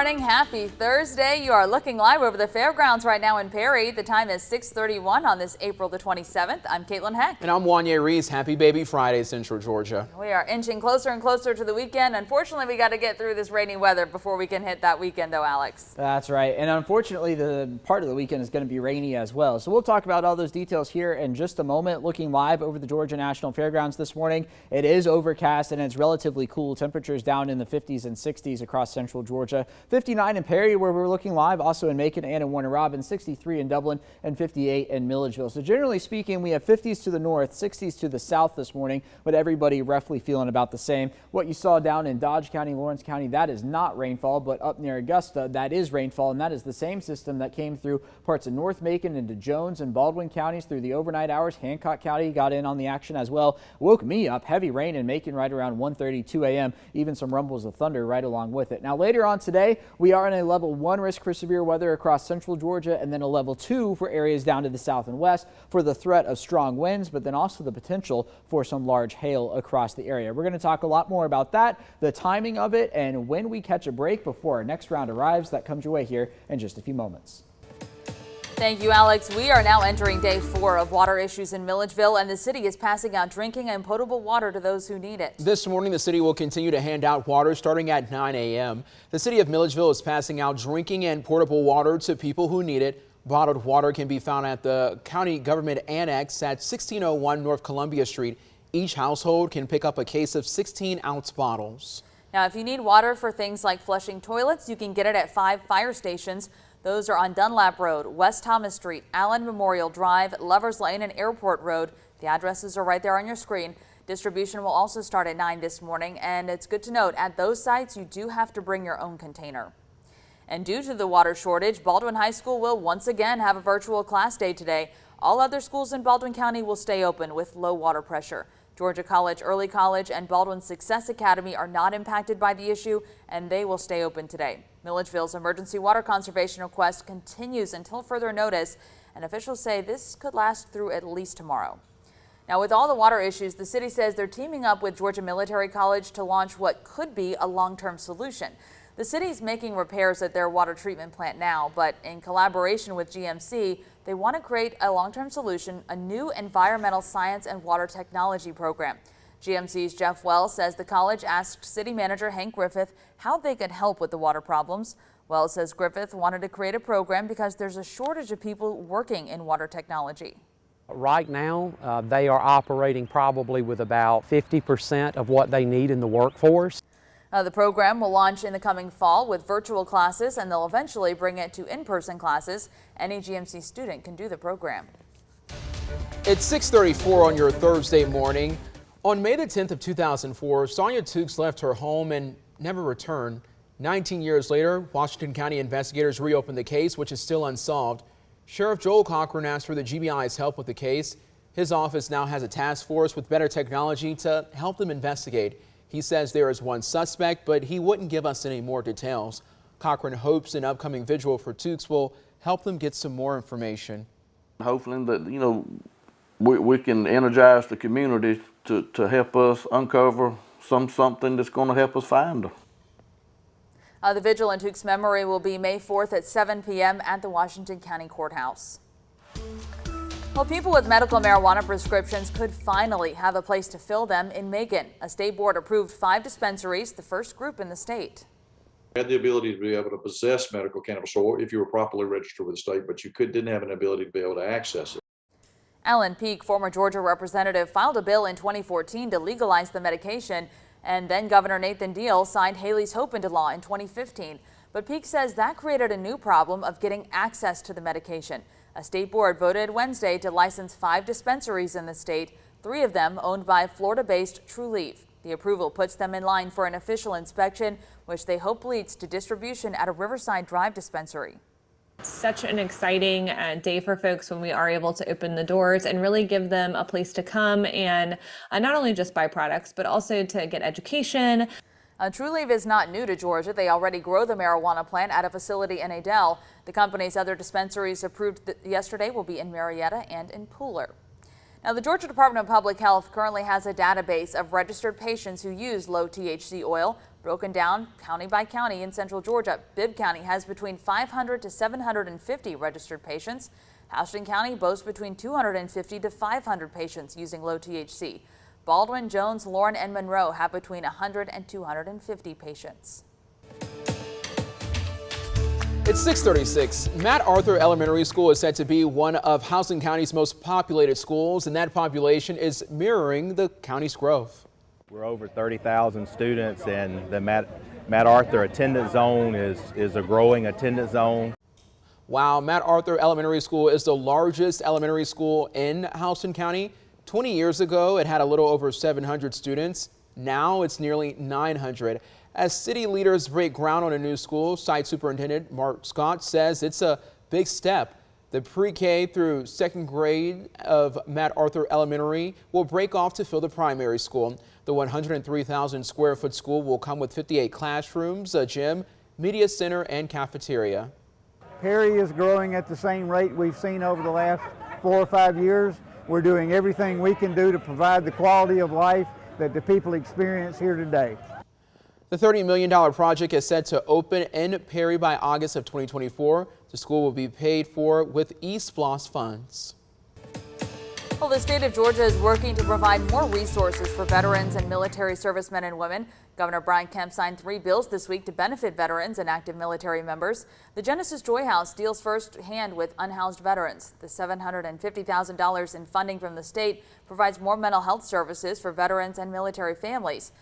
Morning, happy Thursday. You are looking live over the fairgrounds right now in Perry. The time is 6:31 on this April the 27th. I'm Caitlin Heck. And I'm Wanya Reese. Happy Baby Friday, Central Georgia. We are inching closer and closer to the weekend. Unfortunately, we got to get through this rainy weather before we can hit that weekend, though, Alex. That's right. And unfortunately, the part of the weekend is going to be rainy as well. So we'll talk about all those details here in just a moment. Looking live over the Georgia National Fairgrounds this morning. It is overcast and it's relatively cool. Temperatures down in the 50s and 60s across Central Georgia. 59 in Perry, where we're looking live, also in Macon and in Warner Robins, 63 in Dublin and 58 in Milledgeville. So generally speaking, we have 50s to the north, 60s to the south this morning, but everybody roughly feeling about the same. What you saw down in Dodge County, Lawrence County, that is not rainfall, but up near Augusta, that is rainfall, and that is the same system that came through parts of North Macon into Jones and Baldwin counties through the overnight hours. Hancock County got in on the action as well. Woke me up. Heavy rain in Macon right around 1:32 a.m. Even some rumbles of thunder right along with it. Now later on today, we are in a level 1 risk for severe weather across Central Georgia, and then a level 2 for areas down to the south and west for the threat of strong winds, but then also the potential for some large hail across the area. We're going to talk a lot more about that, the timing of it, and when we catch a break before our next round arrives. That comes your way here in just a few moments. Thank you, Alex. We are now entering day 4 of water issues in Milledgeville, and the city is passing out drinking and potable water to those who need it. This morning, the city will continue to hand out water starting at 9 a.m. The city of Milledgeville is passing out drinking and portable water to people who need it. Bottled water can be found at the county government annex at 1601 North Columbia Street. Each household can pick up a case of 16-ounce bottles. Now, if you need water for things like flushing toilets, you can get it at 5 fire stations. Those are on Dunlap Road, West Thomas Street, Allen Memorial Drive, Lovers Lane, and Airport Road. The addresses are right there on your screen. Distribution will also start at 9 this morning, and it's good to note at those sites you do have to bring your own container. And due to the water shortage, Baldwin High School will once again have a virtual class day today. All other schools in Baldwin County will stay open with low water pressure. Georgia College, Early College, and Baldwin Success Academy are not impacted by the issue, and they will stay open today. Milledgeville's emergency water conservation request continues until further notice, and officials say this could last through at least tomorrow. Now, with all the water issues, the city says they're teaming up with Georgia Military College to launch what could be a long-term solution. The city's making repairs at their water treatment plant now, but in collaboration with GMC, they want to create a long-term solution, a new environmental science and water technology program. GMC's Jeff Wells says the college asked city manager Hank Griffith how they could help with the water problems. Wells says Griffith wanted to create a program because there's a shortage of people working in water technology. Right now, they are operating probably with about 50% of what they need in the workforce. The program will launch in the coming fall with virtual classes, and they'll eventually bring it to in-person classes. Any GMC student can do the program. It's 6:34 on your Thursday morning. On May the 10th of 2004, Sonia Tukes left her home and never returned. 19 years later, Washington County investigators reopened the case, which is still unsolved. Sheriff Joel Cochran asked for the GBI's help with the case. His office now has a task force with better technology to help them investigate. He says there is one suspect, but he wouldn't give us any more details. Cochran hopes an upcoming vigil for Tukes will help them get some more information. Hopefully that, we can energize the community to help us uncover something that's going to help us find her. The vigil in Tukes' memory will be May 4th at 7 p.m. at the Washington County Courthouse. Well, people with medical marijuana prescriptions could finally have a place to fill them in Macon. A state board approved 5 dispensaries, the first group in the state. You had the ability to be able to possess medical cannabis or if you were properly registered with the state, but you didn't have an ability to be able to access it. Alan Peake, former Georgia representative, filed a bill in 2014 to legalize the medication, and then Governor Nathan Deal signed Haley's Hope into law in 2015. But Peake says that created a new problem of getting access to the medication. A state board voted Wednesday to license 5 dispensaries in the state, 3 of them owned by Florida-based Trulieve. The approval puts them in line for an official inspection, which they hope leads to distribution at a Riverside Drive dispensary. Such an exciting day for folks when we are able to open the doors and really give them a place to come and not only just buy products, but also to get education. Trulieve is not new to Georgia. They already grow the marijuana plant at a facility in Adel. The company's other dispensaries approved yesterday will be in Marietta and in Pooler. Now, the Georgia Department of Public Health currently has a database of registered patients who use low THC oil. Broken down county by county in central Georgia, Bibb County has between 500 to 750 registered patients. Houston County boasts between 250 to 500 patients using low THC. Baldwin, Jones, Lauren, and Monroe have between 100 and 250 patients. It's 6:36. Matt Arthur Elementary School is said to be one of Houston County's most populated schools, and that population is mirroring the county's growth. We're over 30,000 students, and the Matt Arthur attendance zone is a growing attendance zone. Wow, Matt Arthur Elementary School is the largest elementary school in Houston County. 20 years ago, it had a little over 700 students. Now it's nearly 900. As city leaders break ground on a new school, site superintendent Mark Scott says it's a big step. The pre-K through second grade of Matt Arthur Elementary will break off to fill the primary school. The 103,000 square foot school will come with 58 classrooms, a gym, media center, and cafeteria. Perry is growing at the same rate we've seen over the last 4 or 5 years. We're doing everything we can do to provide the quality of life that the people experience here today. The $30 million project is set to open in Perry by August of 2024. The school will be paid for with eSplosh funds. Well, the state of Georgia is working to provide more resources for veterans and military servicemen and women. Governor Brian Kemp signed 3 bills this week to benefit veterans and active military members. The Genesis Joy House deals firsthand with unhoused veterans. The $750,000 in funding from the state provides more mental health services for veterans and military families.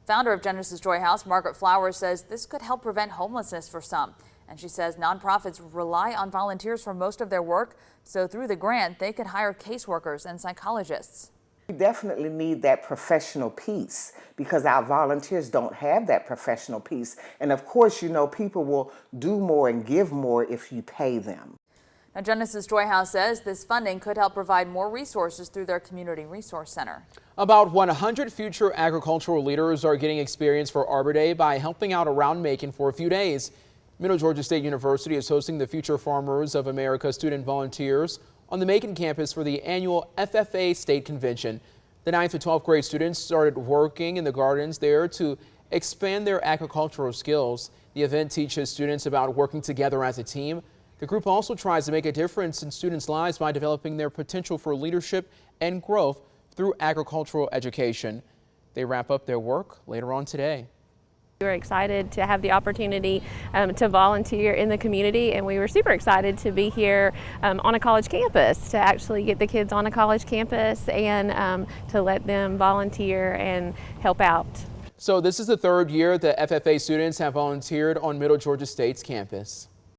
Founder of Genesis Joy House, Margaret Flowers, says this could help prevent homelessness for some. And she says nonprofits rely on volunteers for most of their work, so through the grant, they could hire caseworkers and psychologists. We definitely need that professional piece because our volunteers don't have that professional piece. And of course, you know, people will do more and give more if you pay them. Now, Genesis Joy House says this funding could help provide more resources through their Community Resource Center. About 100 future agricultural leaders are getting experience for Arbor Day by helping out around Macon for a few days. Middle Georgia State University is hosting the Future Farmers of America student volunteers on the Macon campus for the annual FFA State Convention. The 9th to 12th grade students started working in the gardens there to expand their agricultural skills. The event teaches students about working together as a team. The group also tries to make a difference in students' lives by developing their potential for leadership and growth through agricultural education. They wrap up their work later on today. We were excited to have the opportunity to volunteer in the community, and we were super excited to be here on a college campus, to actually get the kids on a college campus and to let them volunteer and help out. So this is the 3rd year that FFA students have volunteered on Middle Georgia State's campus.